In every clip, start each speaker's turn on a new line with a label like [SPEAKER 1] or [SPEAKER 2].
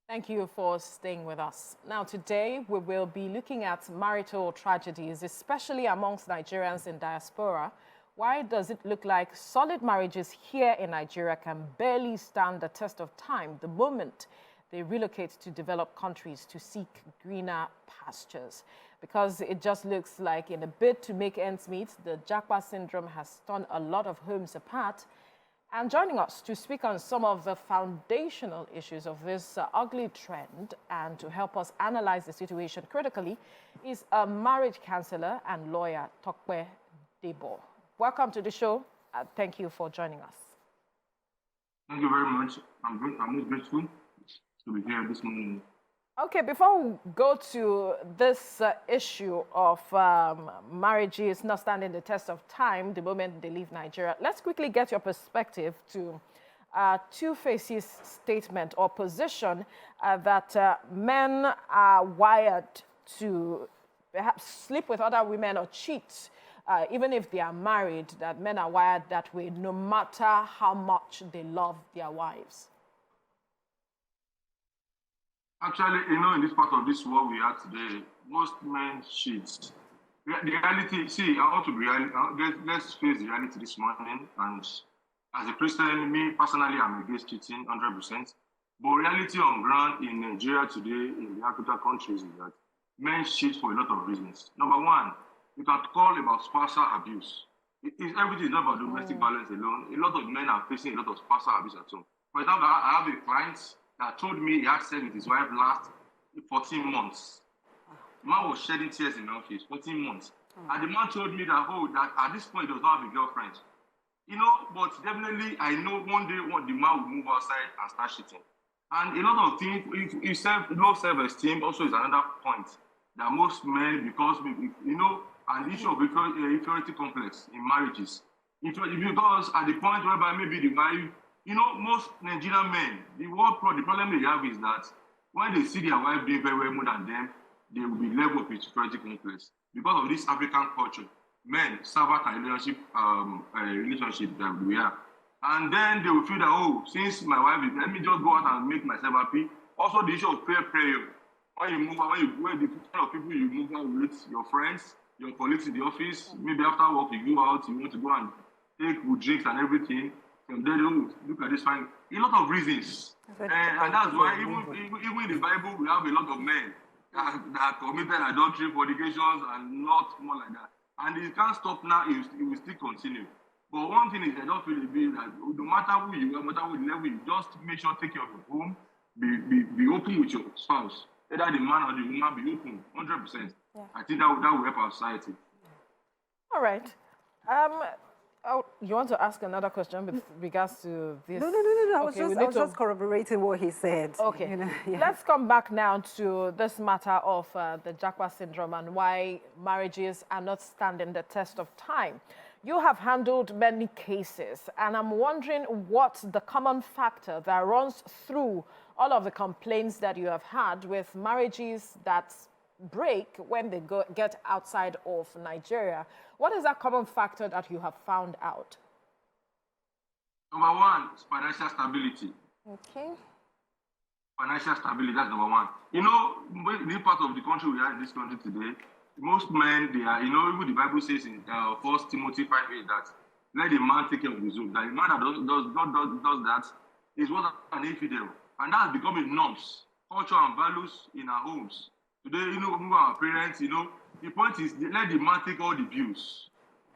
[SPEAKER 1] Thank you for staying with us. Now, today we will be looking at marital tragedies, especially amongst Nigerians in diaspora. Why does it look like solid marriages here in Nigeria can barely stand the test of time the moment they relocate to developed countries to seek greener pastures? Because it just looks like in a bid to make ends meet, the JAPA syndrome has torn a lot of homes apart. And joining us to speak on some of the foundational issues of this ugly trend and to help us analyze the situation critically is a marriage counselor and lawyer, Tope, Debo. Welcome to the show. Thank you for joining us.
[SPEAKER 2] Thank you very much. I'm most grateful to be here this morning.
[SPEAKER 1] Okay, before we go to this issue of marriages not standing the test of time the moment they leave Nigeria, let's quickly get your perspective to Two-Face's statement or position that men are wired to perhaps sleep with other women or cheat, even if they are married, that men are wired that way no matter how much they love their wives.
[SPEAKER 2] Actually, in this part of this world we are today, most men cheat. The reality, see, I want to be real. Let's face the reality this morning. And as a Christian, me personally, I'm against cheating 100%. But reality on ground in Nigeria today, in the African countries, is that men cheat for a lot of reasons. Number one, you can call about spousal abuse. Everything is not about domestic violence alone. A lot of men are facing a lot of spousal abuse at home. For example, I have a client that told me he had sex with his wife last 14 months. The man was shedding tears in my office, 14 months. And the man told me that, that at this point he does not have a girlfriend. But definitely I know one day the man will move outside and start cheating. And a lot of things, low self-esteem also is another point that most men, because, an issue of inferiority complex in marriages. Because at the point whereby maybe the wife, most Nigerian men, the problem they have is that when they see their wife doing very well more than them, they will be level of inferiority complex. Because of this African culture, men servant and relationship that we are. And then they will feel that, since my wife is, let me just go out and make myself happy. Also, the issue of peer pressure. When you move out, when the kind of people you move out with, your friends, your colleagues in the office, maybe after work you go out, you want to go and take good drinks and everything. And then look at this fine. A lot of reasons. And that's why even in the Bible, we have a lot of men that committed adultery, fornications, and lot more like that. And it can't stop now, it will still continue. But one thing is, I don't feel that no matter who you are, no matter what level, you just make sure take care of your home, be open with your spouse. Either the man or the woman, be open, 100%. Yeah. I think that will help our society.
[SPEAKER 1] All right. You want to ask another question with regards to this?
[SPEAKER 3] No. I was just corroborating what he said.
[SPEAKER 1] Okay. Yeah. Let's come back now to this matter of the JAPA syndrome and why marriages are not standing the test of time. You have handled many cases, and I'm wondering what the common factor that runs through all of the complaints that you have had with marriages that break when they get outside of Nigeria. What is that common factor that you have found out?
[SPEAKER 2] Number one is financial stability.
[SPEAKER 1] Okay.
[SPEAKER 2] Financial stability, that's number one. In this part of the country we are in this country today, most men, they are, even the Bible says in 1 Timothy 5:8 that let the man take care of his own. That the man that does that is what an infidel. And that has become a norms, culture and values in our homes. Today, our parents, the point is let the man take all the bills.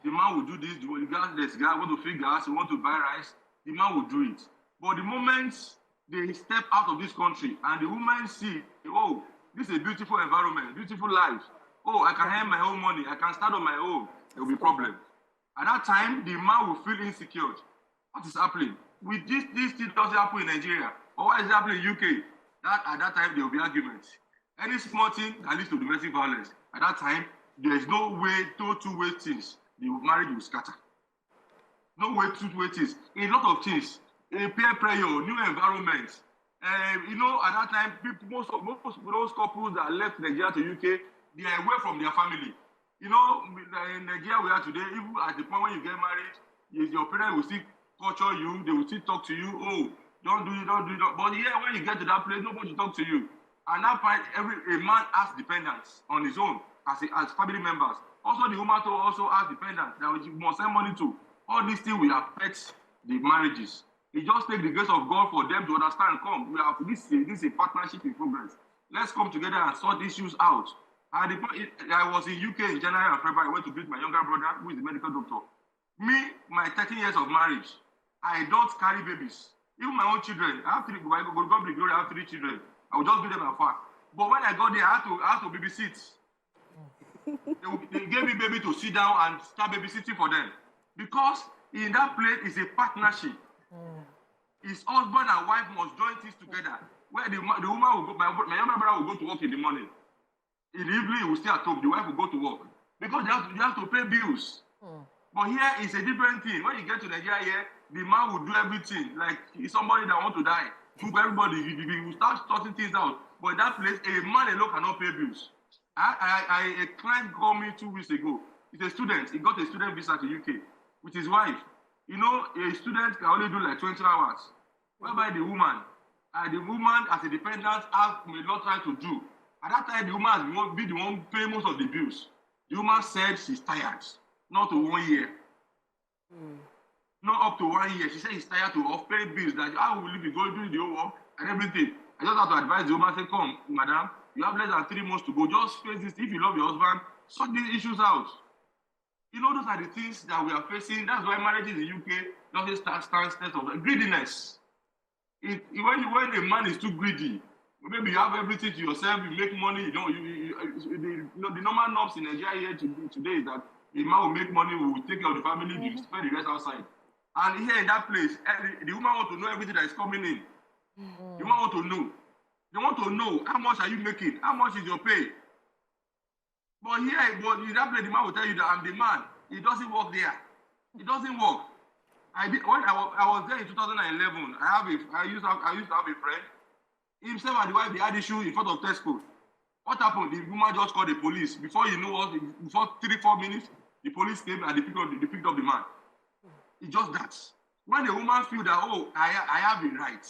[SPEAKER 2] The man will do this, the guy want to feed gas, he want to buy rice, the man will do it. But the moment they step out of this country and the woman see, this is a beautiful environment, beautiful life. I can earn my own money, I can start on my own, there will be a problem. At that time, the man will feel insecure. What is happening? With this thing doesn't happen in Nigeria. Or why is it happening in UK? At that time, there will be arguments. Any small thing can lead to domestic violence. At that time, there is no way, two-way things. The marriage will scatter. No way, two-way things. A lot of things. Peer pressure, new environments. At that time, most of those couples that left Nigeria to UK, they are away from their family. In Nigeria we are today, even at the point when you get married, your parents will still culture you, they will still talk to you. don't do it, don't do it. But here, when you get to that place, nobody talk to you. And that point, a man has dependents on his own as family members. Also, the woman also has dependents that you must send money to. All these things will affect the marriages. It just takes the grace of God for them to understand. Come, this is a partnership in progress. Let's come together and sort issues out. I was in UK in January and February. I went to visit my younger brother, who is a medical doctor. Me, my 13 years of marriage, I don't carry babies. Even my own children, I have three. God be glory, I have 3 children. I will just do them afar. But when I got there, I had to babysit. They gave me baby to sit down and start babysitting for them. Because in that place is a partnership. His husband and wife must join things together. Where the woman will go, my younger brother will go to work in the morning. In the evening, he will stay at home. The wife will go to work. Because they have to pay bills. But here is a different thing. When you get to Nigeria here, the man will do everything. Like he's somebody that wants to die. Everybody, he will start sorting things out. But in that place, a man alone cannot pay bills. A client called me 2 weeks ago. He's a student. He got a student visa to UK with his wife. You know, a student can only do like 20 hours. Whereby the woman as a dependent has a lot time to do. At that time, the woman has been the one paying most of the bills. The woman said she's tired. Not to 1 year. Not up to 1 year. She said she's tired of paying bills. That how will you be going to do the whole work and everything? I just have to advise the woman, say, come, madam, you have less than 3 months to go. Just face this. If you love your husband, sort these issues out. You know, those are the things that we are facing. That's why marriages in the UK doesn't stand test of greediness. When a man is too greedy, maybe you have everything to yourself, you make money, the normal norms in Nigeria here today is that the man will make money, will take care of the family, you spend the rest outside. And here in that place, the woman wants to know everything that is coming in. The woman wants to know. They want to know, how much are you making? How much is your pay? But in that place, the man will tell you that I'm the man. It doesn't work there. It doesn't work. When I was there in 2011, I used to have a friend. Himself and the wife, they had issue in front of Tesco. What happened? The woman just called the police. Before 3-4 minutes, the police came and they picked up the man. It's just that. When the woman feels that, I have a right,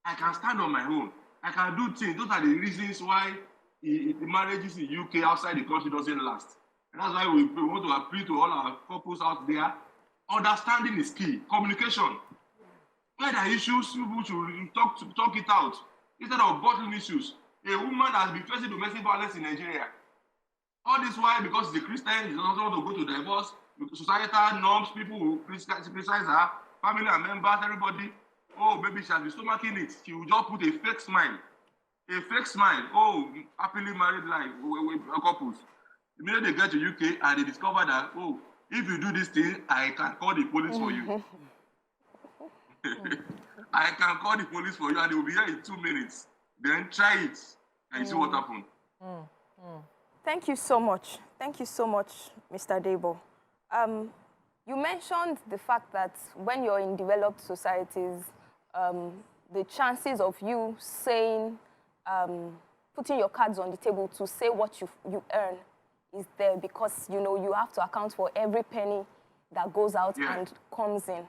[SPEAKER 2] I can stand on my own, I can do things. Those are the reasons why the marriages in UK outside the country doesn't last. And that's why we want to appeal to all our couples out there. Understanding is key. Communication. Where there are issues, people should talk it out. Instead of bottling issues. A woman has been facing domestic violence in Nigeria. All this while, because she's a Christian, she doesn't want to go to divorce. Societal norms, people will criticize her, family and members, everybody. Oh, maybe she has been stomaching it. She will just put a fake smile. A fake smile. Oh, happily married life with couples. The minute they get to UK and they discover that, if you do this thing, I can call the police for you. I can call the police for you and they will be here in 2 minutes. Then try it and you see what happens.
[SPEAKER 4] Thank you so much. Thank you so much, Mr. Debo. You mentioned the fact that when you're in developed societies, the chances of you saying, putting your cards on the table to say what you earn is there because, you have to account for every penny that goes out and comes in.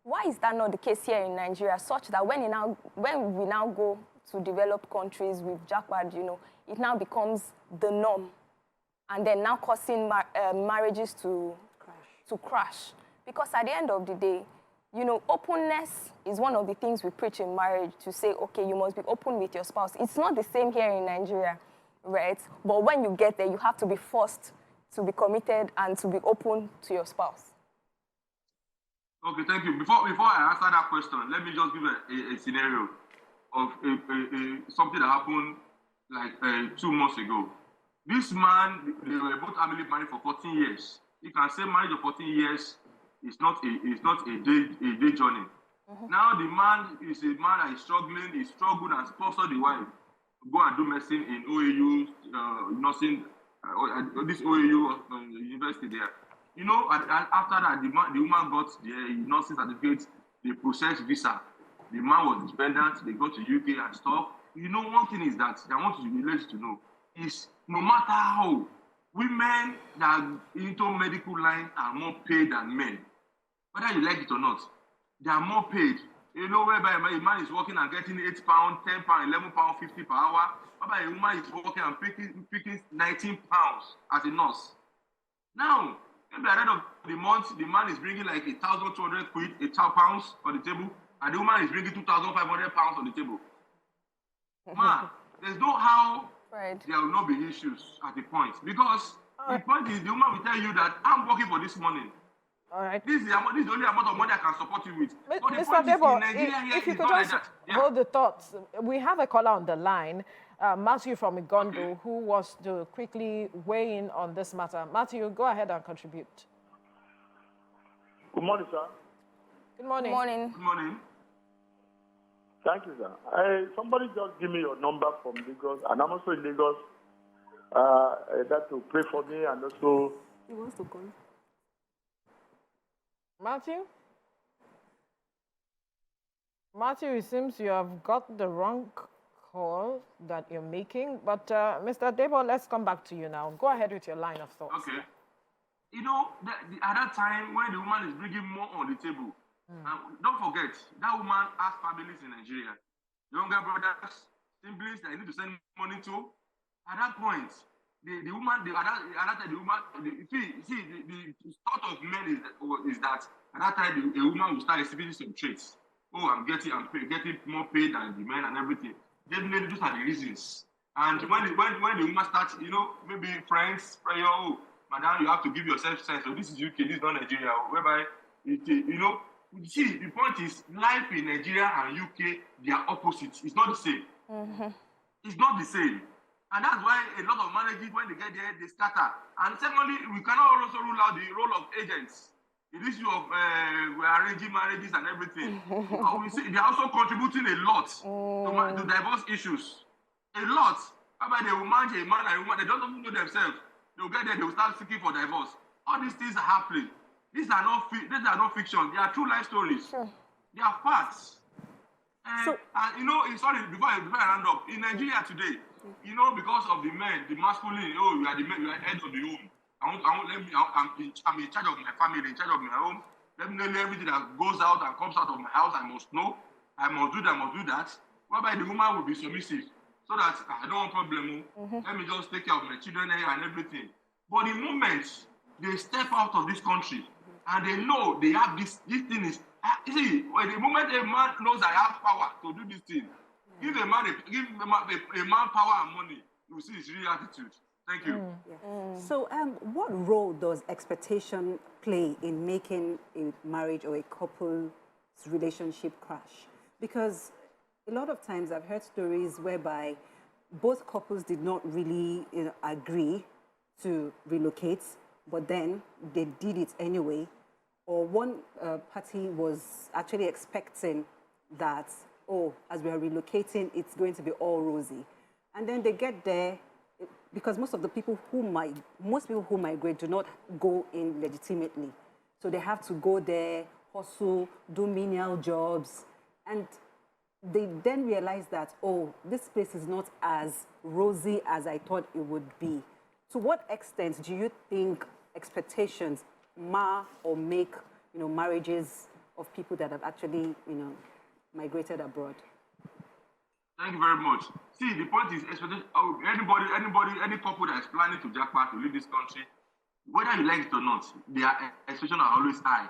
[SPEAKER 4] Why is that not the case here in Nigeria, such that when we now go to developed countries with JAPA, it now becomes the norm, and then now causing marriages to crash? Because at the end of the day, openness is one of the things we preach in marriage, to say, okay, you must be open with your spouse. It's not the same here in Nigeria, right? But when you get there, you have to be forced to be committed and to be open to your spouse.
[SPEAKER 2] Okay, thank you. Before I answer that question, let me just give a scenario of something that happened like 2 months ago. This man, they were both family married for 14 years. You can say marriage of 14 years is not a day journey. Now the man is a man that is struggling. He struggled and sponsored the wife to go and do medicine in OAU, nursing, this OAU university there. After that, the woman got the nursing certificate, the process visa. The man was dependent, they got to UK and stuff. One thing is that I want you to know is no matter how, women that are into medical line are more paid than men. Whether you like it or not, they are more paid. You know, whereby a man is working and getting £8, £10, £11, 50 per hour, whereby a woman is working and picking £19 as a nurse. Now, maybe at the end of the month, the man is bringing like 1,200 quid, £1,000 on the table, and the woman is bringing 2,500 pounds on the table. Man, there's no how there will not be issues at the point, because the point is the woman will tell you that I'm working for this money.
[SPEAKER 1] All right.
[SPEAKER 2] This is the only amount of money I can support you with.
[SPEAKER 1] Mr. Debo, if you could just hold the thoughts. We have a caller on the line, Matthew from Igondo, who was to quickly weigh in on this matter. Matthew, go ahead and contribute.
[SPEAKER 5] Good morning, sir.
[SPEAKER 1] Good morning.
[SPEAKER 4] Good morning.
[SPEAKER 2] Good morning.
[SPEAKER 5] Thank you, sir. Somebody just give me your number from Lagos, and I'm also in Lagos. That to pray for me, and also.
[SPEAKER 3] He wants to call.
[SPEAKER 1] Matthew, it seems you have got the wrong call that you're making. But Mr. Debo, let's come back to you now. Go ahead with your line of thoughts.
[SPEAKER 2] Okay. You know, at that time when the woman is bringing more on the table, don't forget, that woman has families in Nigeria. Younger brothers, siblings that need to send money to. At that point, the thought of men is that at that time, a woman will start exhibiting some traits. Oh, I'm getting more paid than the men and everything. Definitely, those are the reasons. And when the woman starts, you know, maybe friends, prayer, oh, madam, you have to give yourself sense. So this is UK, this is not Nigeria. Whereby, you know, see, the point is, life in Nigeria and UK, they are opposites. It's not the same. It's not the same. And that's why a lot of marriages, when they get there, they scatter. And secondly, we cannot also rule out the role of agents. The issue of arranging marriages and everything. We see they're also contributing a lot to divorce issues. A lot. Whereby they will marry a man and a woman, they don't even know themselves. They'll get there, they will start seeking for divorce. All these things are happening. These are not fiction. They are true life stories. Sure. They are facts. And you know, sorry, before I round up, in Nigeria today, you know, because of the men, the masculine, oh, you are the man, you are head of the home. I'm in charge of my family, in charge of my home. Let me know everything that goes out and comes out of my house. I must know. I must do that. Whereby the woman will be submissive, so that I don't want problem. Let me just take care of my children and everything. But the moment they step out of this country and they know they have this thing is, see, the moment a man knows I have power to do this thing, give a man power and money, you will see his real attitude. Thank you.
[SPEAKER 3] So, what role does expectation play in making a marriage or a couple's relationship crash? Because a lot of times I've heard stories whereby both couples did not really agree to relocate, but then they did it anyway. Or one party was actually expecting that, oh, as we are relocating, it's going to be all rosy. And then they get there, because most people who migrate do not go in legitimately. So they have to go there, hustle, do menial jobs, and they then realize that, oh, this place is not as rosy as I thought it would be. To what extent do you think expectations mar or make, marriages of people that have actually, migrated abroad?
[SPEAKER 2] Thank you very much. See, the point is, any couple that is planning to JAPA to leave this country, whether you like it or not, their expectations are always high.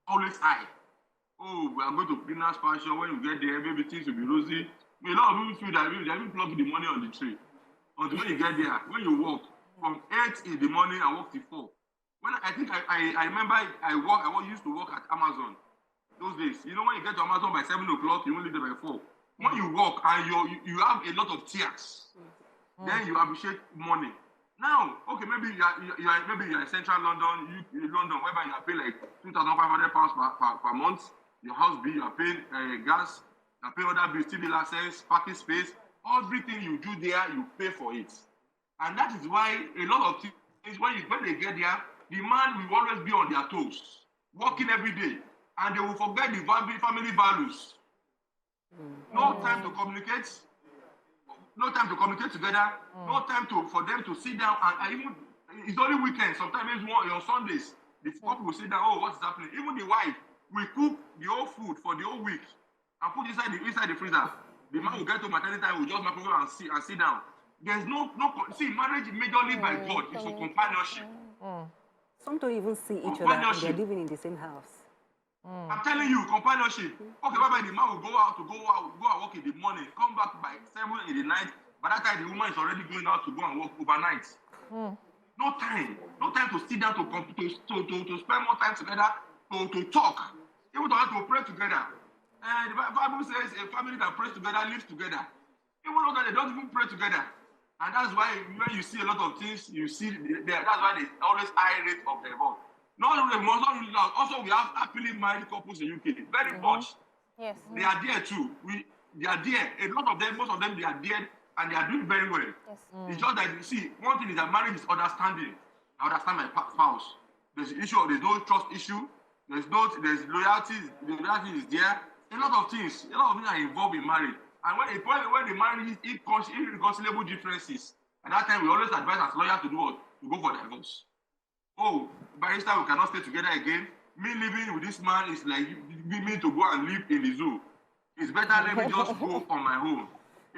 [SPEAKER 2] Always high. Oh, we are going to cleaners fashion. When you get there, maybe things will be rosy. A lot of people feel that they even plug the money on the tree. Until when you get there, when you walk from 8 in the morning and walk till 4. When I remember I used to work at Amazon those days. You know, when you get to Amazon by 7 o'clock, you only leave by 4. When you walk and you have a lot of tears, then you appreciate money. Now, okay, maybe you are in central London, London, whereby you are paying like £2,500 per month. Your house bill, you are paying gas, you are paying other bills, TV license, parking space. Everything you do there, you pay for it. And that is why a lot of things, when they get there, the man will always be on their toes, working every day, and they will forget the family values. No time to communicate. No time to communicate together. No time for them to sit down and even it's only weekends. Sometimes on Sundays, the couple will sit down. Oh, what's happening? Even the wife will cook the whole food for the whole week. and put inside the freezer. The man will get to maternity time, will just microwave and sit down. There's no see, marriage majorly by God is for companionship.
[SPEAKER 3] Some don't even see each other and they're living in the same house.
[SPEAKER 2] I'm telling you, companionship. Okay, bye-bye, the man will go and work in the morning, come back by 7 in the night. By that time, the woman is already going out to go and work overnight. No time to sit down to spend more time together, to talk, even to pray together. And the Bible says a family that prays together lives together. Even though they don't even pray together. And that's why when you see a lot of things, you see that's why there's always high rate of divorce. Also, we have happily married couples in UK. Very much.
[SPEAKER 4] Yes.
[SPEAKER 2] They are there too. They are there. A lot of them, most of them, they are there and they are doing very well.
[SPEAKER 4] Yes.
[SPEAKER 2] It's just that you see, one thing is that marriage is understanding. I understand my spouse. There's no trust issue. There's loyalty. The loyalty is there. A lot of things are involved in marriage. And when the marriage is irreconcilable differences, at that time we always advise as lawyers to do what? To go for divorce. Oh, barrister, we cannot stay together again. Me living with this man is like me to go and live in the zoo. It's better let me just go on my own.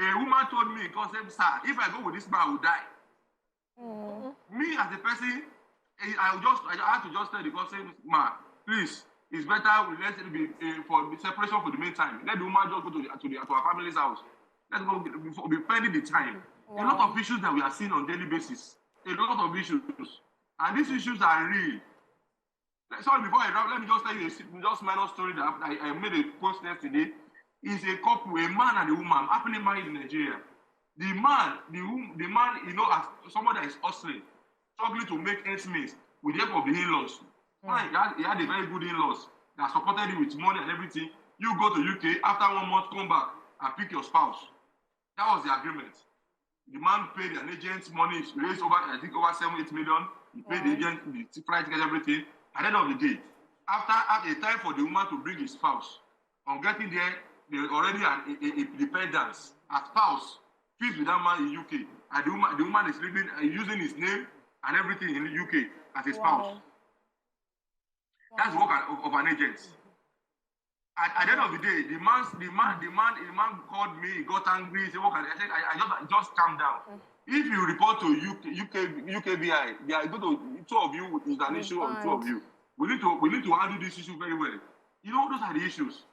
[SPEAKER 2] A woman told me, because sir, if I go with this man, I will die. Me as a person, I have to just tell the person, man, please, it's better let it be for separation for the meantime. Let the woman just go to our family's house. Let's go be spending the time. A lot of issues that we are seeing on daily basis. A lot of issues. And these issues are real. Sorry, before I wrap, let me just tell you a just minor story that I made a post yesterday. Is a couple, a man and a woman, happily married in Nigeria. The man, as someone that is hustling, struggling to make ends meet with the help of the in-laws. He had a very good in-laws that supported him with money and everything. You go to UK, after 1 month, come back and pick your spouse. That was the agreement. The man paid an agent's money, raised over 7-8 million. He paid the agent, the flight ticket, everything. At the end of the day, after a time for the woman to bring his spouse, on getting there, they already had a dependence. A spouse fixed with that man in UK, and the woman is living using his name and everything in the UK as a spouse. That's the work of an agent. At the end of the day, the man called me, he got angry, he said, "What can I say? I just calm down." If you report to UKBI, they are going to, two of you is an issue of two of you. We need to handle this issue very well. You know, those are the issues.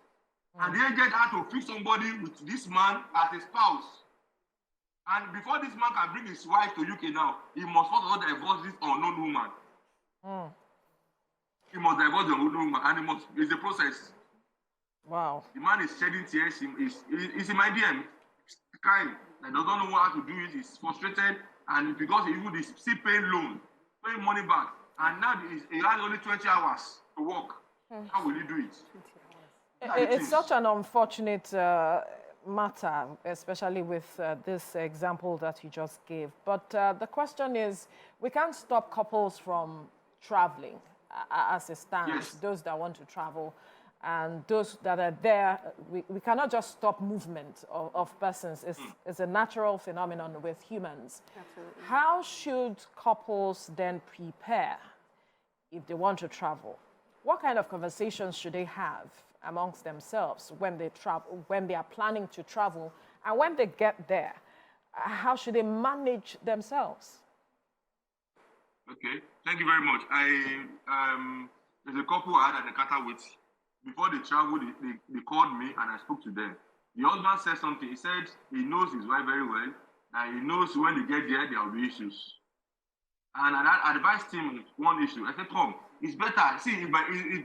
[SPEAKER 2] And the agent had to fix somebody with this man as a spouse. And before this man can bring his wife to UK now, he must first of all divorce this unknown woman. He must divorce the unknown woman, and it's a process.
[SPEAKER 1] Wow.
[SPEAKER 2] The man is shedding tears. He's in my DM, crying. He doesn't know how to do it. He's frustrated, and because he even is still paying loan, paying money back, and now he has only 20 hours to work. How will he do it?
[SPEAKER 1] It's such an unfortunate matter, especially with this example that you just gave. But the question is, we can't stop couples from traveling as it stands.
[SPEAKER 2] Yes.
[SPEAKER 1] Those that want to travel and those that are there, we cannot just stop movement of persons. It's a natural phenomenon with humans.
[SPEAKER 3] Absolutely.
[SPEAKER 1] How should couples then prepare if they want to travel? What kind of conversations should they have amongst themselves when they travel, when they are planning to travel, and when they get there? How should they manage themselves?
[SPEAKER 2] Okay, thank you very much. There's a couple I had an encounter with. Before they traveled, they called me and I spoke to them. The husband said something. He said he knows his wife very well, and he knows when they get there will be issues. And I advised him one issue. I said, "Come, it's better. See,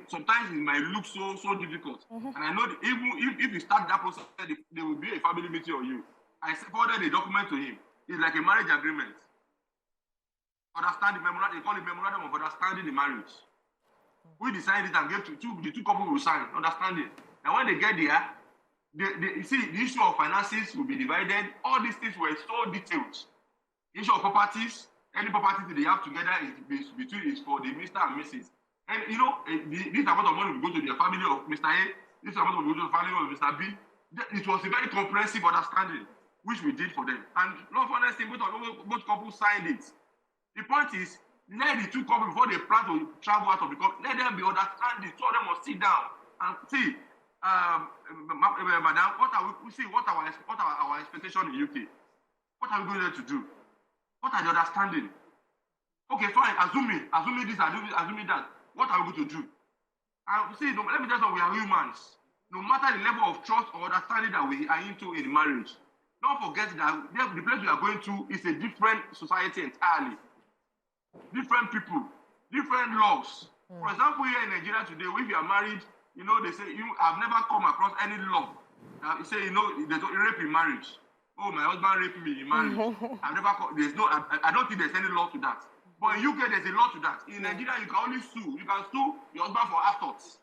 [SPEAKER 2] sometimes it might look so difficult. And I know that even if you start that process, there will be a family meeting on you." I forwarded the document to him. It's like a marriage agreement. Understand the memorandum. They call it memorandum of understanding the marriage. We decided it and gave the two couples will sign, understanding. And when they get there, you see, the issue of finances will be divided. All these things were so detailed. The issue of properties, any property that they have together is for the Mr. and Mrs. And you know, this amount of money will go to the family of Mr. A, this amount will go to the family of Mr. B. It was a very comprehensive understanding, which we did for them. And not for honestly, both couples signed it. The point is, let the two couples, before they plan to travel out of the country, let them be understanding. Two of them must sit down and see. Madam, what our expectation in UK? What are we going there to do? What are the understanding? Okay, fine, assuming this, assuming that. What are we going to do? See, let me tell you, we are humans. No matter the level of trust or understanding that we are into in marriage, don't forget that the place we are going to is a different society entirely. Different people, different laws. For example, here in Nigeria today, if you are married, you know, they say, I've never come across any law that you say, you know, there's no rape in marriage. Oh, my husband raped me in marriage. I don't think there's any law to that. But in UK, there's a law to that. In Nigeria, you can only sue. You can sue your husband for afterthoughts.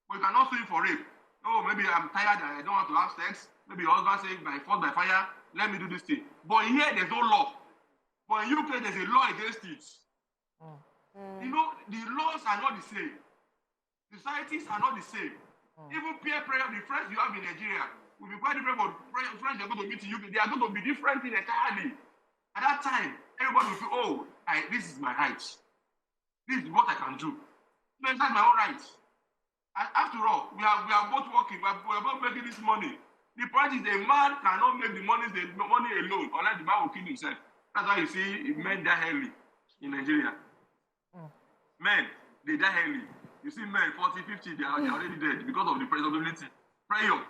[SPEAKER 2] But you cannot sue him for rape. Oh, maybe I'm tired, I don't want to have sex. Maybe your husband says, by force, by fire, let me do this thing. But here, there's no law. But in UK, there's a law against it. You know, the laws are not the same. Societies are not the same. Even peer pressure, the friends you have in Nigeria will be quite different from friends you're going to meet in UK. They are going to be different in entirely. At that time, everybody will feel, oh, this is my right. This is what I can do. No, that's my own right. After all, we are both working. We are both making this money. The point is, a man cannot make the money alone unless the man will kill himself. That's why you see men die early in Nigeria. Men, they die early. You see men, 40, 50, they are already dead because of the possibility. Prayer.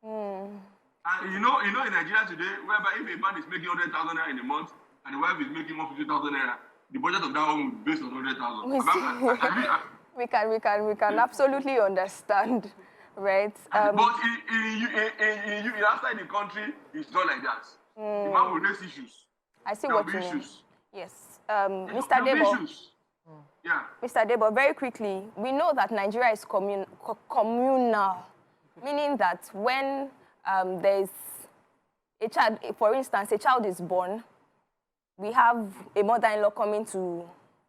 [SPEAKER 2] And you know, in Nigeria today, whereby if a man is making 100,000 naira in a month and the wife is making 150,000 naira, the budget of that one will be based on 100,000.
[SPEAKER 4] We can absolutely understand, right?
[SPEAKER 2] But outside the country, it's not like that. The man will raise issues.
[SPEAKER 4] I see what you mean. Yes, Mr. Debo.
[SPEAKER 2] Yeah.
[SPEAKER 4] Mr. Debo, very quickly, we know that Nigeria is communal, meaning that when there's a child, for instance, a child is born, we have a mother-in-law coming to,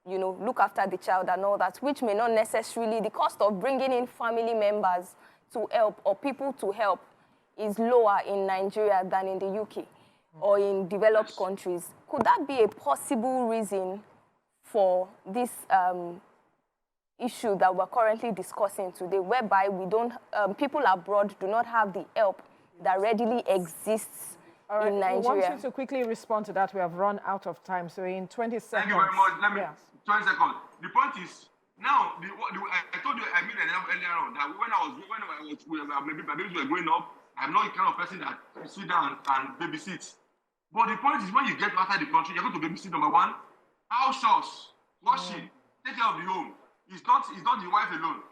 [SPEAKER 4] you know, look after the child and all that, which may not necessarily, the cost of bringing in family members to help or people to help is lower in Nigeria than in the UK or in developed countries. Could that be a possible reason for this issue that we're currently discussing today, whereby we don't, people abroad do not have the help that readily exists in Nigeria?
[SPEAKER 1] I want you to quickly respond to that. We have run out of time, so in 20 seconds.
[SPEAKER 2] Thank you very much. Let me, 20 seconds. The point is, now, I told you, I made an example earlier on, that when my babies were growing up, I'm not the kind of person that sit down and babysit. But the point is, when you get outside the country, you're going to babysit, number one, house chores, washing, take care of the home. It's not the wife alone.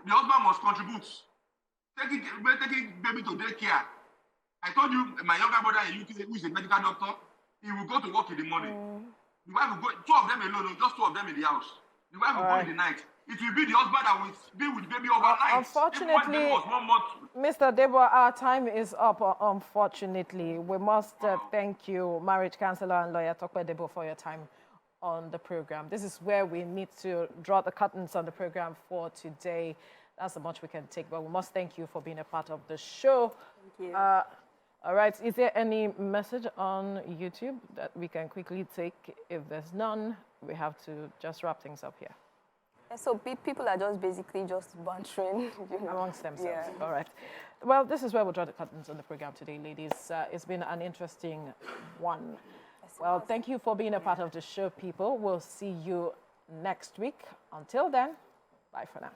[SPEAKER 2] The husband must contribute. Taking baby to daycare. I told you, my younger brother in UK, who is a medical doctor, he will go to work in the morning. The wife will go, two of them alone, just two of them in the house. The wife will go in the night. It will be the husband that will be with the baby overnight.
[SPEAKER 1] Unfortunately, Mr. Debo, our time is up, unfortunately. We must thank you, marriage counselor and lawyer Tope Debo, for your time on the program. This is where we need to draw the curtains on the program for today. That's how much we can take, but we must thank you for being a part of the show.
[SPEAKER 3] Thank you.
[SPEAKER 1] All right, is there any message on YouTube that we can quickly take? If there's none, we have to just wrap things up here.
[SPEAKER 4] So people are just basically just bantering, you know,
[SPEAKER 1] amongst themselves.
[SPEAKER 4] Yeah.
[SPEAKER 1] All right. Well, this is where we'll draw the curtains on the program today, ladies. It's been an interesting one. Well, thank you for being a part of the show, people. We'll see you next week. Until then, bye for now.